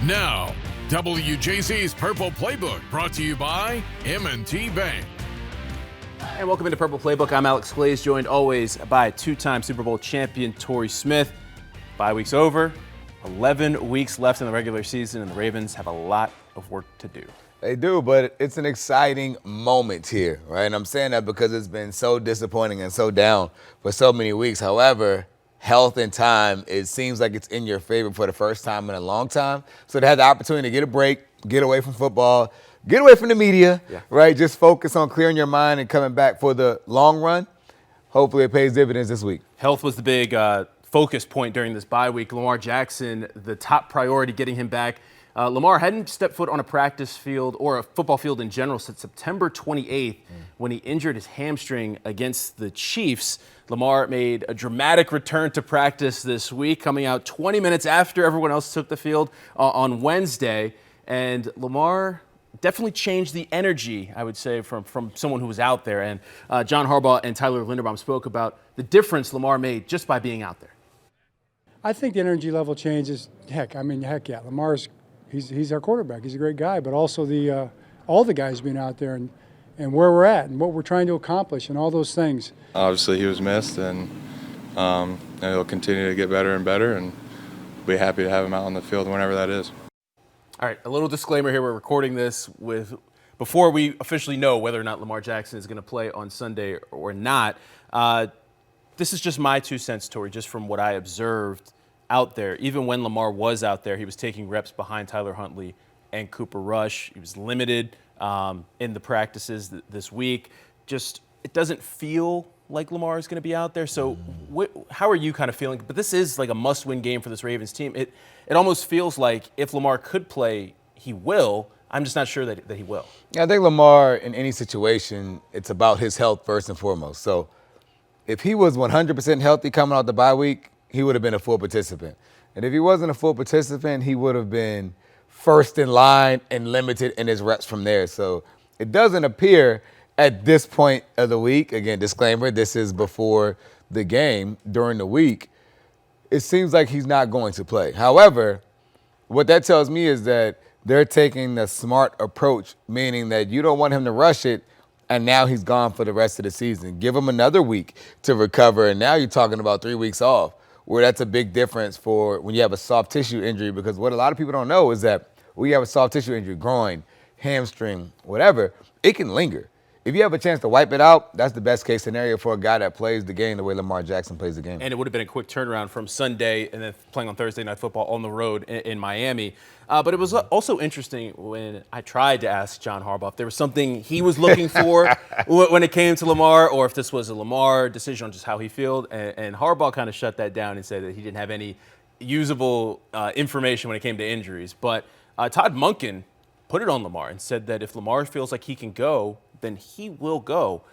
Now, WJC's Purple Playbook, brought to you by M&T Bank. And welcome into Purple Playbook. I'm Alex Glaze, joined always by two-time Super Bowl champion Torrey Smith. Bye week's over, 11 weeks left in the regular season, and the Ravens have a lot of work to do. They do, but it's an exciting moment here, right? And I'm saying that because it's been so disappointing and so down for so many weeks. However, health and time, it seems like it's in your favor for the first time in a long time. So to have the opportunity to get a break, get away from football, get away from the media, right? Just focus on clearing your mind and coming back for the long run. Hopefully it pays dividends this week. Health was the big focus point during this bye week. Lamar Jackson, the top priority, getting him back. Lamar hadn't stepped foot on a practice field or a football field in general since September 28th when he injured his hamstring against the Chiefs. Lamar made a dramatic return to practice this week, coming out 20 minutes after everyone else took the field on Wednesday. And Lamar definitely changed the energy, I would say, from someone who was out there. And John Harbaugh and Tyler Linderbaum spoke about the difference Lamar made just by being out there. I think the energy level changes. Heck yeah. Lamar's he's our quarterback. He's a great guy, but also all the guys being out there and where we're at and what we're trying to accomplish and all those things. Obviously, he was missed, and he'll continue to get better and better, and we'll be happy to have him out on the field whenever that is. All right, a little disclaimer here. We're recording this before we officially know whether or not Lamar Jackson is going to play on Sunday or not. This is just my 2 cents, Torrey, just from what I observed out there. Even when Lamar was out there, he was taking reps behind Tyler Huntley and Cooper Rush. He was limited in the practices this week. Just, it doesn't feel like Lamar is going to be out there. So how are you kind of feeling? But this is like a must-win game for this Ravens team. It almost feels like if Lamar could play, he will. I'm just not sure that he will. Yeah, I think Lamar, in any situation, it's about his health first and foremost. So if he was 100% healthy coming out the bye week, he would have been a full participant. And if he wasn't a full participant, he would have been first in line and limited in his reps from there. So it doesn't appear at this point of the week, again, disclaimer, this is before the game, during the week, it seems like he's not going to play. However, what that tells me is that they're taking the smart approach, meaning that you don't want him to rush it, and now he's gone for the rest of the season. Give him another week to recover, and now you're talking about 3 weeks off, where that's a big difference for when you have a soft tissue injury, because what a lot of people don't know is that when you have a soft tissue injury, groin, hamstring, whatever, it can linger. If you have a chance to wipe it out, that's the best case scenario for a guy that plays the game the way Lamar Jackson plays the game. And it would have been a quick turnaround from Sunday and then playing on Thursday Night Football on the road in Miami. But it was also interesting when I tried to ask John Harbaugh if there was something he was looking for when it came to Lamar, or if this was a Lamar decision on just how he felt. And Harbaugh kind of shut that down and said that he didn't have any usable information when it came to injuries. But Todd Monken put it on Lamar and said that if Lamar feels like he can go, then he will go.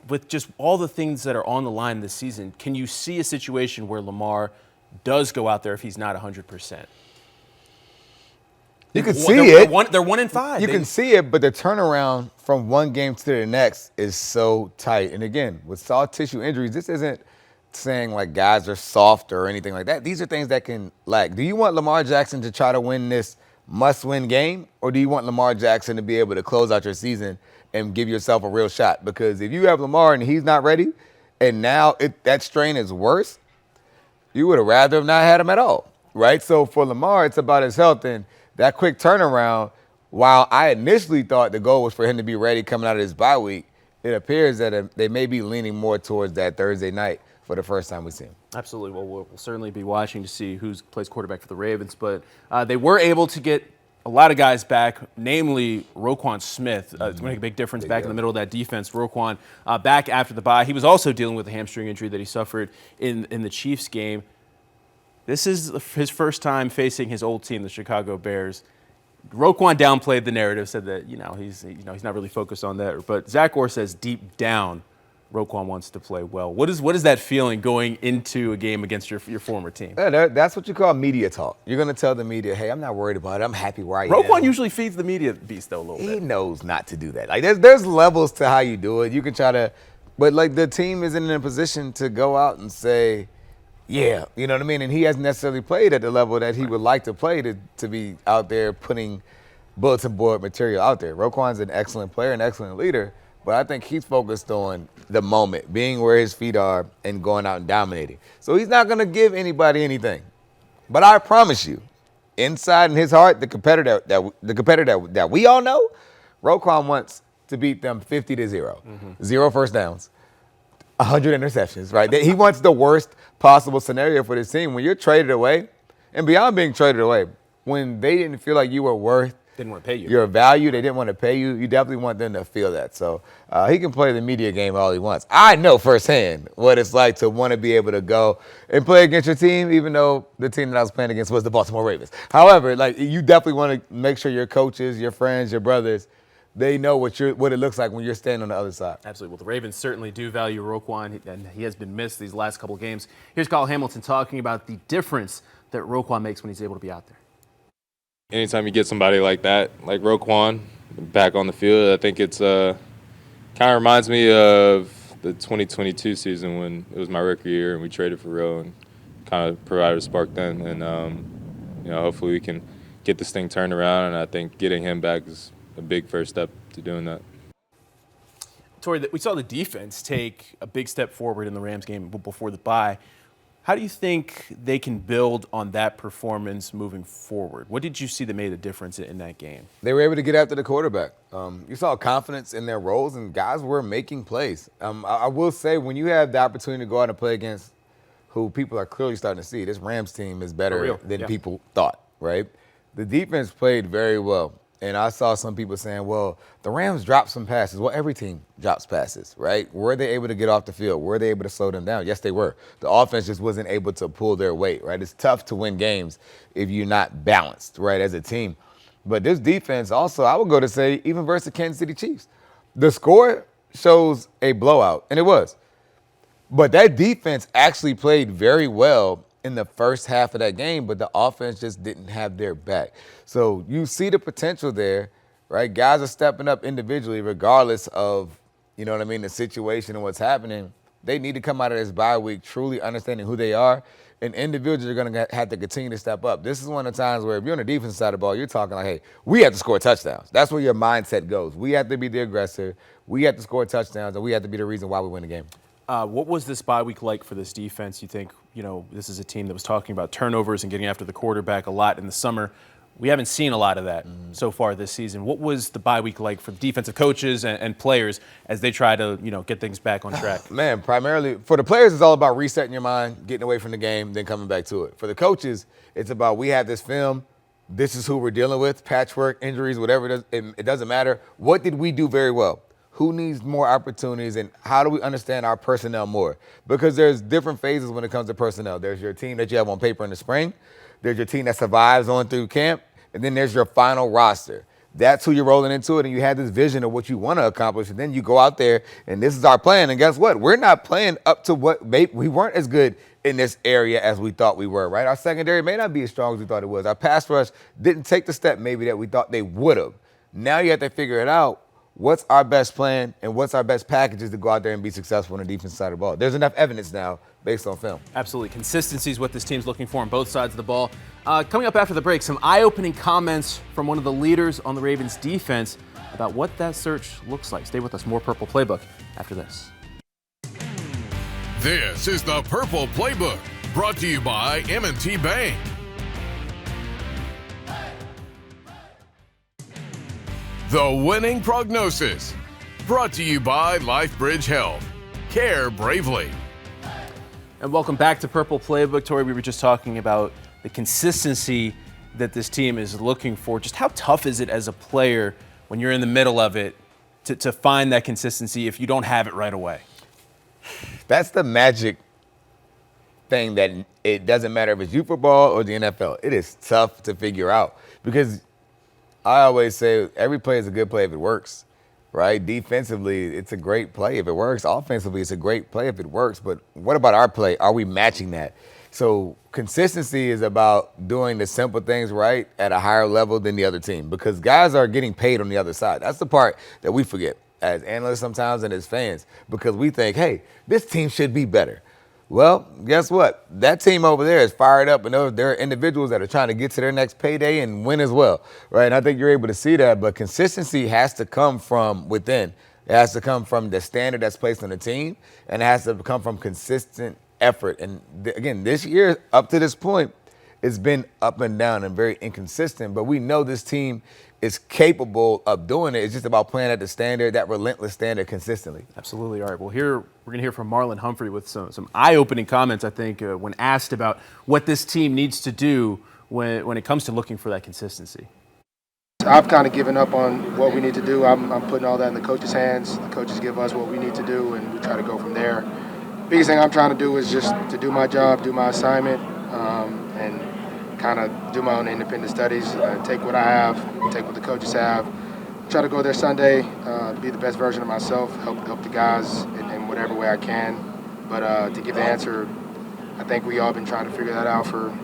With just all the things that are on the line this season, can you see a situation where Lamar does go out there if he's not 100%? You can see it. They're 1-5. You can see it, but the turnaround from one game to the next is so tight. And again, with soft tissue injuries, this isn't saying like guys are soft or anything like that. These are things that can lag. Do you want Lamar Jackson to try to win this must-win game, or do you want Lamar Jackson to be able to close out your season and give yourself a real shot? Because if you have Lamar and he's not ready, and now that strain is worse, you would have rather have not had him at all, right? So for Lamar, it's about his health, and that quick turnaround, while I initially thought the goal was for him to be ready coming out of his bye week, it appears that they may be leaning more towards that Thursday night for the first time we see him. Absolutely. Well, we'll certainly be watching to see who plays quarterback for the Ravens. But they were able to get a lot of guys back, namely Roquan Smith. It's going to make a big difference back in the middle of that defense. Roquan back after the bye. He was also dealing with a hamstring injury that he suffered in the Chiefs game. This is his first time facing his old team, the Chicago Bears. Roquan downplayed the narrative, said that he's not really focused on that. But Zach Orr says deep down, Roquan wants to play well. What is that feeling going into a game against your former team? Yeah, that's what you call media talk. You're going to tell the media, hey, I'm not worried about it. I'm happy where I am. Roquan usually feeds the media beast, though, a little bit. He knows not to do that. Like, there's levels to how you do it. You can try to – but, like, the team isn't in a position to go out and say, yeah, you know what I mean? And he hasn't necessarily played at the level that he would like to play to be out there putting bulletin board material out there. Roquan's an excellent player, an excellent leader, but I think he's focused on the moment, being where his feet are and going out and dominating. So he's not going to give anybody anything. But I promise you, inside in his heart, the competitor that we all know, Roquan wants to beat them 50-0. 0 first downs, 100 interceptions, right? He wants the worst possible scenario for this team. When you're traded away, and beyond being traded away, when they didn't feel like you were worth Didn't want to pay you. your value, they didn't want to pay you, you definitely want them to feel that. So he can play the media game all he wants. I know firsthand what it's like to want to be able to go and play against your team, even though the team that I was playing against was the Baltimore Ravens. However, like, you definitely want to make sure your coaches, your friends, your brothers, they know what it looks like when you're standing on the other side. Absolutely. Well, the Ravens certainly do value Roquan, and he has been missed these last couple games. Here's Kyle Hamilton talking about the difference that Roquan makes when he's able to be out there. Anytime you get somebody like that, like Roquan, back on the field, I think it's kind of reminds me of the 2022 season when it was my rookie year and we traded for Rowe and kind of provided a spark then. And hopefully we can get this thing turned around. And I think getting him back is a big first step to doing that. Torrey, we saw the defense take a big step forward in the Rams game before the bye. How do you think they can build on that performance moving forward? What did you see that made a difference in that game? They were able to get after the quarterback. You saw confidence in their roles, and guys were making plays. I will say, when you have the opportunity to go out and play against who people are clearly starting to see, this Rams team is better than people thought, right? The defense played very well. And I saw some people saying, well, the Rams dropped some passes. Well, every team drops passes, right? Were they able to get off the field? Were they able to slow them down? Yes, they were. The offense just wasn't able to pull their weight, right? It's tough to win games if you're not balanced, right, as a team. But this defense also, I would go to say, even versus the Kansas City Chiefs, the score shows a blowout, and it was. But that defense actually played very well in the first half of that game, but the offense just didn't have their back. So you see the potential there, right? Guys are stepping up individually regardless of, you know what I mean, the situation and what's happening. They need to come out of this bye week truly understanding who they are, and individuals are going to have to continue to step up. This is one of the times where if you're on the defensive side of the ball, you're talking like, hey, we have to score touchdowns. That's where your mindset goes. We have to be the aggressor. We have to score touchdowns, and we have to be the reason why we win the game. What was this bye week like for this defense? You think, this is a team that was talking about turnovers and getting after the quarterback a lot in the summer. We haven't seen a lot of that so far this season. What was the bye week like for the defensive coaches and players as they try to, get things back on track? Man, primarily for the players, it's all about resetting your mind, getting away from the game, then coming back to it. For the coaches, it's about, we have this film. This is who we're dealing with, patchwork, injuries, whatever it is. It doesn't matter. What did we do very well? Who needs more opportunities, and how do we understand our personnel more? Because there's different phases when it comes to personnel. There's your team that you have on paper in the spring. There's your team that survives on through camp. And then there's your final roster. That's who you're rolling into it, and you have this vision of what you want to accomplish, and then you go out there, and this is our plan. And guess what? We're not playing up to what we weren't as good in this area as we thought we were, right? Our secondary may not be as strong as we thought it was. Our pass rush didn't take the step maybe that we thought they would have. Now you have to figure it out. What's our best plan and what's our best packages to go out there and be successful on the defensive side of the ball? There's enough evidence now based on film. Absolutely. Consistency is what this team's looking for on both sides of the ball. Coming up after the break, some eye-opening comments from one of the leaders on the Ravens defense about what that search looks like. Stay with us. More Purple Playbook after this. This is the Purple Playbook, brought to you by M&T Bank. The Winning Prognosis, brought to you by LifeBridge Health. Care bravely. And welcome back to Purple Playbook. Torrey, we were just talking about the consistency that this team is looking for. Just how tough is it as a player when you're in the middle of it to find that consistency if you don't have it right away? That's the magic thing, that it doesn't matter if it's youth football or the NFL. It is tough to figure out because I always say every play is a good play if it works, right? Defensively, it's a great play if it works. Offensively, it's a great play if it works. But what about our play? Are we matching that? So consistency is about doing the simple things right at a higher level than the other team, because guys are getting paid on the other side. That's the part that we forget as analysts sometimes and as fans, because we think, hey, this team should be better. Well, guess what? That team over there is fired up, and there are individuals that are trying to get to their next payday and win as well, right? And I think you're able to see that, but consistency has to come from within. It has to come from the standard that's placed on the team, and it has to come from consistent effort. And again, this year, up to this point, it's been up and down and very inconsistent, but we know this team is capable of doing it. It's just about playing at the standard, that relentless standard consistently. Absolutely. All right. Well, here we're going to hear from Marlon Humphrey with some eye-opening comments, I think, when asked about what this team needs to do when it comes to looking for that consistency. I've kind of given up on what we need to do. I'm putting all that in the coaches' hands. The coaches give us what we need to do, and we try to go from there. Biggest thing I'm trying to do is just to do my job, do my assignment, and kind of do my own independent studies, take what I have, take what the coaches have, try to go there Sunday, be the best version of myself, help the guys in whatever way I can. But to give the answer, I think we all been trying to figure that out for,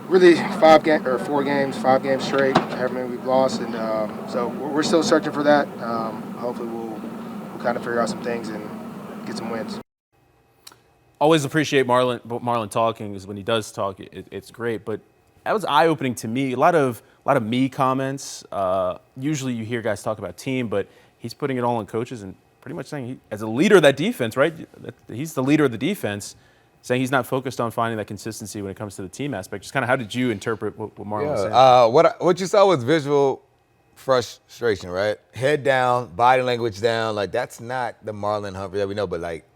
really 5 games straight, however many we've lost, and so we're still searching for that. Hopefully we'll kind of figure out some things and get some wins. Always appreciate Marlon talking, because when he does talk, it's great. But that was eye-opening to me. A lot of me comments. Usually you hear guys talk about team, but he's putting it all on coaches and pretty much saying, as a leader of that defense, right? He's the leader of the defense, saying he's not focused on finding that consistency when it comes to the team aspect. Just kind of how did you interpret what Marlon was saying? What you saw was visual frustration, right? Head down, body language down. Like, that's not the Marlon Humphrey that we know, but like,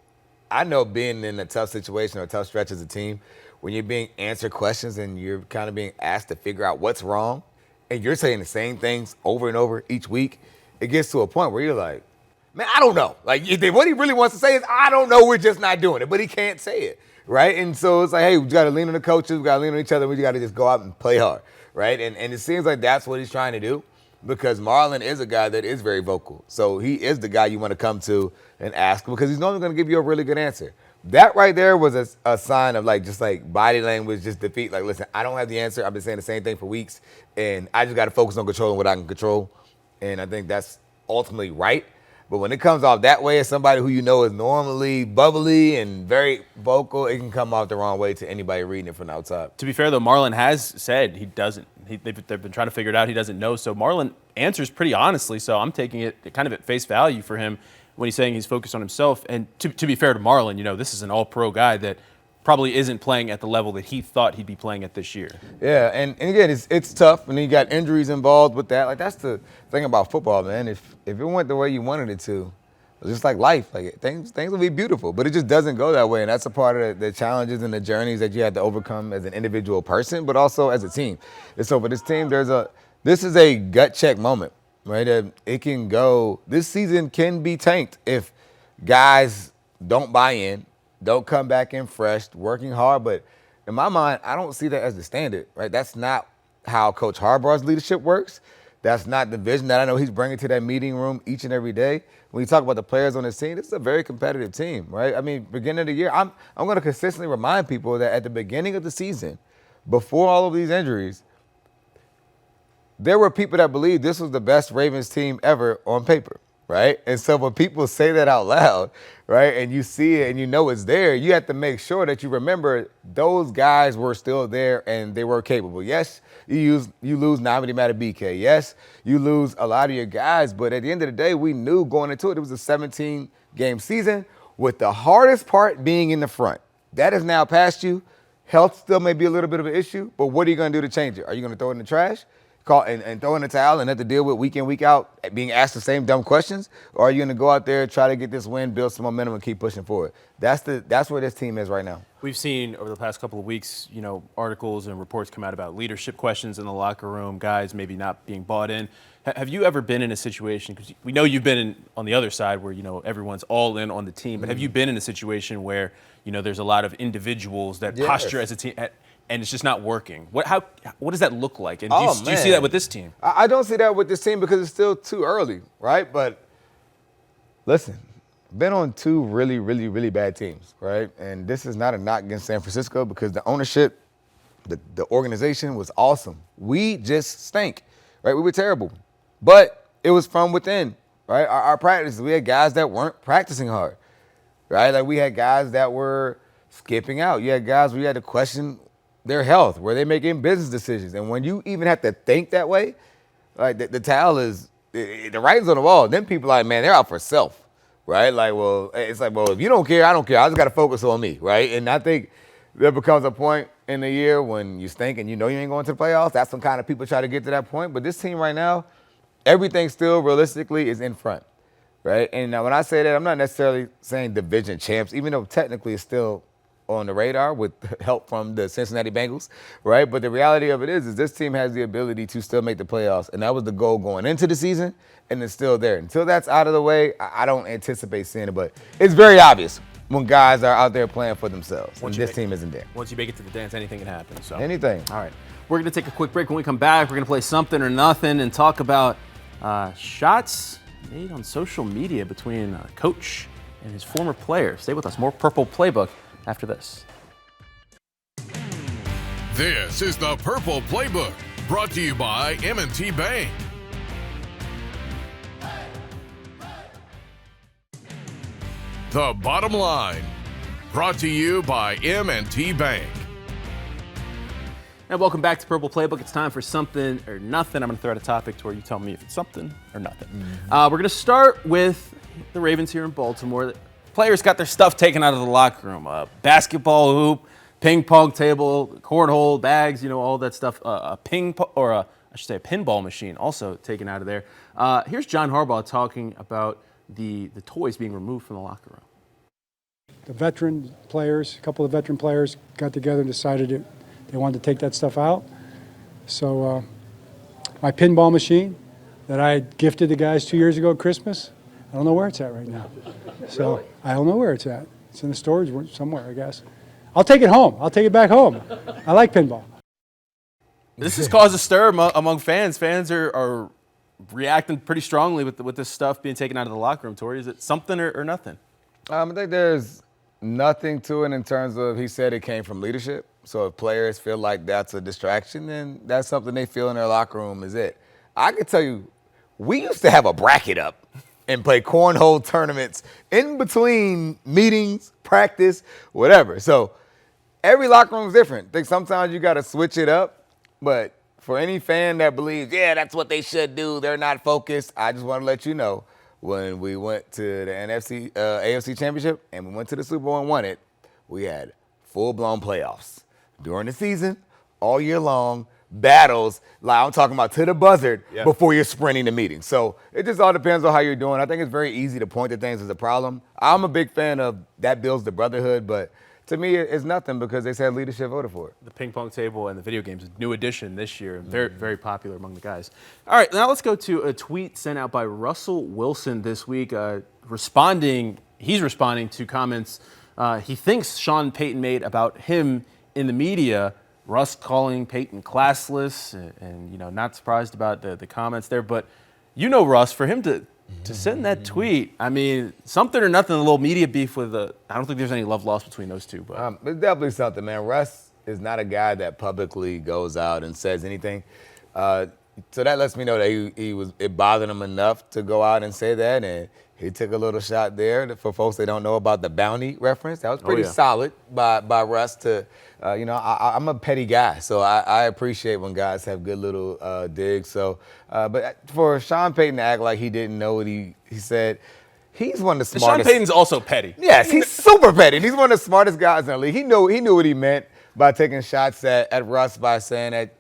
I know being in a tough situation or a tough stretch as a team, when you're being answered questions and you're kind of being asked to figure out what's wrong, and you're saying the same things over and over each week, it gets to a point where you're like, man, I don't know. Like, what he really wants to say is, I don't know, we're just not doing it. But he can't say it, right? And so it's like, hey, we got to lean on the coaches, we got to lean on each other, we got to just go out and play hard, right? And it seems like that's what he's trying to do, because Marlon is a guy that is very vocal. So he is the guy you want to come to and ask, because he's normally going to give you a really good answer. That right there was a sign of just body language, just defeat. Like, listen, I don't have the answer. I've been saying the same thing for weeks, and I just got to focus on controlling what I can control. And I think that's ultimately right. But when it comes off that way, as somebody who you know is normally bubbly and very vocal, it can come off the wrong way to anybody reading it from the outside. To be fair, though, Marlon has said he doesn't. They've been trying to figure it out. He doesn't know. So Marlon answers pretty honestly. So I'm taking it kind of at face value for him when he's saying he's focused on himself. And to be fair to Marlon, this is an all-pro guy that probably isn't playing at the level that he thought he'd be playing at this year. Yeah, and again, it's tough, and then you got injuries involved with that. Like, that's the thing about football, man. If it went the way you wanted it to, it's just like life. Like, things will be beautiful, but it just doesn't go that way, and that's a part of the challenges and the journeys that you have to overcome as an individual person, but also as a team. And so for this team, this is a gut check moment, right? It can go. This season can be tanked if guys don't buy in, don't come back in fresh, working hard. But in my mind, I don't see that as the standard, right? That's not how Coach Harbaugh's leadership works. That's not the vision that I know he's bringing to that meeting room each and every day. When you talk about the players on this team, this is a very competitive team, right? I mean, beginning of the year, I'm going to consistently remind people that at the beginning of the season, before all of these injuries, there were people that believed this was the best Ravens team ever on paper, right? And so when people say that out loud, right, and you see it and you know it's there, you have to make sure that you remember those guys were still there and they were capable. Yes, you lose Namadi Matabike. Yes, you lose a lot of your guys, but at the end of the day, we knew going into it was a 17-game season with the hardest part being in the front. That is now past you. Health still may be a little bit of an issue, but what are you going to do to change it? Are you going to throw it in the trash? And throw in the towel and have to deal with week in, week out being asked the same dumb questions? Or are you going to go out there, try to get this win, build some momentum, and keep pushing forward? That's where this team is right now. We've seen over the past couple of weeks, articles and reports come out about leadership questions in the locker room, guys maybe not being bought in. Have you ever been in a situation, because we know you've been on the other side where, everyone's all in on the team, but have you been in a situation where, there's a lot of individuals that posture as a team and it's just not working? What does that look like? And do you see that with this team? I don't see that with this team because it's still too early, right? But listen, been on 2 really, really, really bad teams, right? And this is not a knock against San Francisco because the ownership, the organization was awesome. We just stank, right? We were terrible. But it was from within, right? Our practices, we had guys that weren't practicing hard. right? Like we had guys that were skipping out. You had guys where you had to question their health. Were they making business decisions? And when you even have to think that way, like the towel is, the writing's on the wall. Then people are like, man, they're out for self, right? Like, well, it's like, well, if you don't care, I don't care. I just got to focus on me, right? And I think there becomes a point in the year when you stink and you know you ain't going to the playoffs. That's when kind of people try to get to that point. But this team right now, everything still realistically is in front, right? And now when I say that, I'm not necessarily saying division champs, even though technically it's still on the radar with help from the Cincinnati Bengals, right? But the reality of it is this team has the ability to still make the playoffs, and that was the goal going into the season, and it's still there. Until that's out of the way, I don't anticipate seeing it, but it's very obvious when guys are out there playing for themselves, and this team isn't there. Once you make it to the dance, anything can happen. So Anything. All right. We're going to take a quick break. When we come back, we're going to play Something or Nothing and talk about shots made on social media between a coach and his former player. Stay with us. More Purple Playbook after this. This is the Purple Playbook, brought to you by M&T Bank. The Bottom Line, brought to you by M&T Bank. And welcome back to Purple Playbook. It's time for Something or Nothing. I'm going to throw out a topic to where you tell me if it's something or nothing. We're going to start with the Ravens here in Baltimore. Players got their stuff taken out of the locker room. A basketball hoop, ping pong table, cornhole, bags, all that stuff. A pinball machine also taken out of there. Here's John Harbaugh talking about the toys being removed from the locker room. The veteran players, a couple of veteran players got together and decided they wanted to take that stuff out. So my pinball machine that I gifted the guys 2 years ago at Christmas, I don't know where it's at right now. So I don't know where it's at. It's in the storage room somewhere, I guess. I'll take it home. I'll take it back home. I like pinball. This has caused a stir among fans. Fans are reacting pretty strongly with this stuff being taken out of the locker room. Torrey, is it something or nothing? I think there's nothing to it in terms of, he said it came from leadership. So if players feel like that's a distraction, then that's something they feel in their locker room is it. I can tell you, we used to have a bracket up and play cornhole tournaments in between meetings, practice, whatever. So every locker room is different. I think sometimes you got to switch it up. But for any fan that believes, yeah, that's what they should do, they're not focused, I just want to let you know, when we went to the AFC Championship and we went to the Super Bowl and won it, we had full-blown playoffs. During the season, all year long, battles, like I'm talking about to the buzzard before you're sprinting the meeting. So it just all depends on how you're doing. I think it's very easy to point to things as a problem. I'm a big fan of that builds the brotherhood, but to me, it's nothing because they said leadership voted for it. The ping pong table and the video games, a new addition this year, very, very popular among the guys. All right, now let's go to a tweet sent out by Russell Wilson this week, he's responding to comments he thinks Sean Payton made about him in the media. Russ calling Payton classless and not surprised about the comments there. But Russ, for him to send that tweet, I mean, something or nothing, a little media beef with I don't think there's any love lost between those two. But it's definitely something, man. Russ is not a guy that publicly goes out and says anything. So that lets me know that it bothered him enough to go out and say that. And he took a little shot there. For folks that don't know about the bounty reference, that was pretty solid by Russ to, I'm a petty guy, so I appreciate when guys have good little digs. So, but for Sean Payton to act like he didn't know what he said, he's one of the smartest. Sean Payton's also petty. Yes, he's super petty. He's one of the smartest guys in the league. He knew what he meant by taking shots at Russ by saying that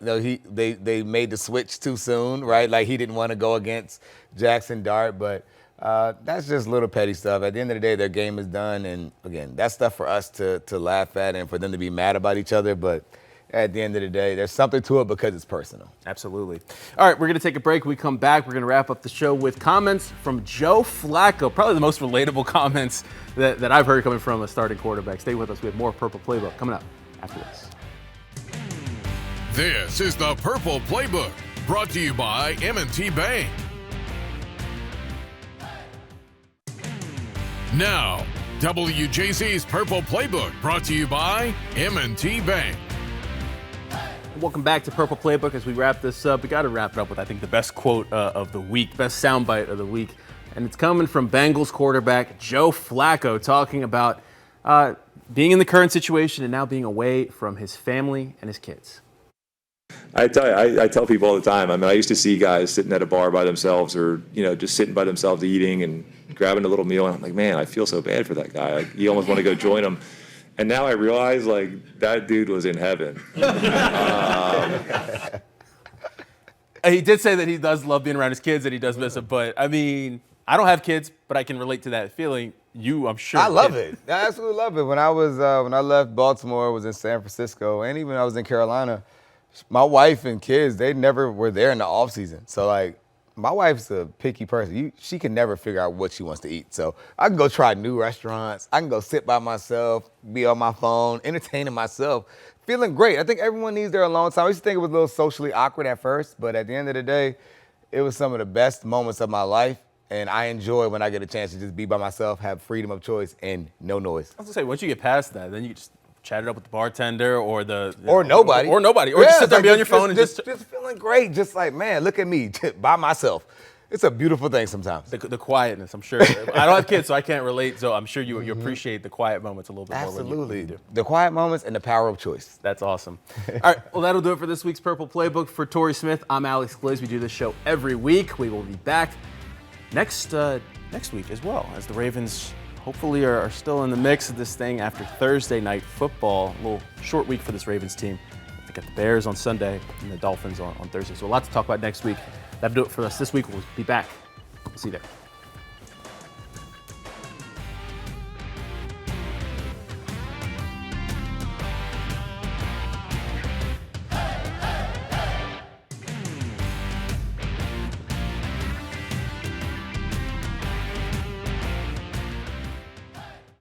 they made the switch too soon, right? Like he didn't want to go against Jackson Dart, but that's just little petty stuff. At the end of the day, their game is done, and again, that's stuff for us to laugh at and for them to be mad about each other. But at the end of the day, there's something to it because it's personal. Absolutely. All right, we're going to take a break. When we come back, we're going to wrap up the show with comments from Joe Flacco, probably the most relatable comments that I've heard coming from a starting quarterback. Stay with us. We have more Purple Playbook coming up after this. This is the Purple Playbook, brought to you by M&T Bank. Now, WJC's Purple Playbook, brought to you by M&T Bank. Welcome back to Purple Playbook. As we wrap this up, we got to wrap it up with, I think, the best quote of the week, best soundbite of the week. and it's coming from Bengals quarterback Joe Flacco talking about being in the current situation and now being away from his family and his kids. I tell people all the time. I mean, I used to see guys sitting at a bar by themselves, or just sitting by themselves eating and grabbing a little meal, and I'm like, man, I feel so bad for that guy. Like, you almost want to go join him. And now I realize, like, that dude was in heaven. He did say that he does love being around his kids and he does miss them, but I mean, I don't have kids, but I can relate to that feeling. I'm sure. I love it. I absolutely love it. When I left Baltimore, was in San Francisco, and even when I was in Carolina, my wife and kids, they never were there in the off season. So like, my wife's a picky person. She can never figure out what she wants to eat. So I can go try new restaurants. I can go sit by myself, be on my phone, entertaining myself, feeling great. I think everyone needs their alone time. I used to think it was a little socially awkward at first, but at the end of the day, it was some of the best moments of my life. And I enjoy when I get a chance to just be by myself, have freedom of choice, and no noise. I was gonna say, once you get past that, then you just chat it up with the bartender or nobody. Or just sit there and be on your phone and just feeling great. Just like, man, look at me by myself. It's a beautiful thing sometimes. The quietness, I'm sure. I don't have kids, so I can't relate. So I'm sure you appreciate the quiet moments a little bit more. Absolutely. When you do. The quiet moments and the power of choice. That's awesome. All right, well, that'll do it for this week's Purple Playbook. For Torrey Smith, I'm Alex Glaze. We do this show every week. We will be back next week as well, as the Ravens hopefully are still in the mix of this thing after Thursday night football. A little short week for this Ravens team. They got the Bears on Sunday and the Dolphins on Thursday. So a lot to talk about next week. That'll do it for us this week. We'll be back. See you there.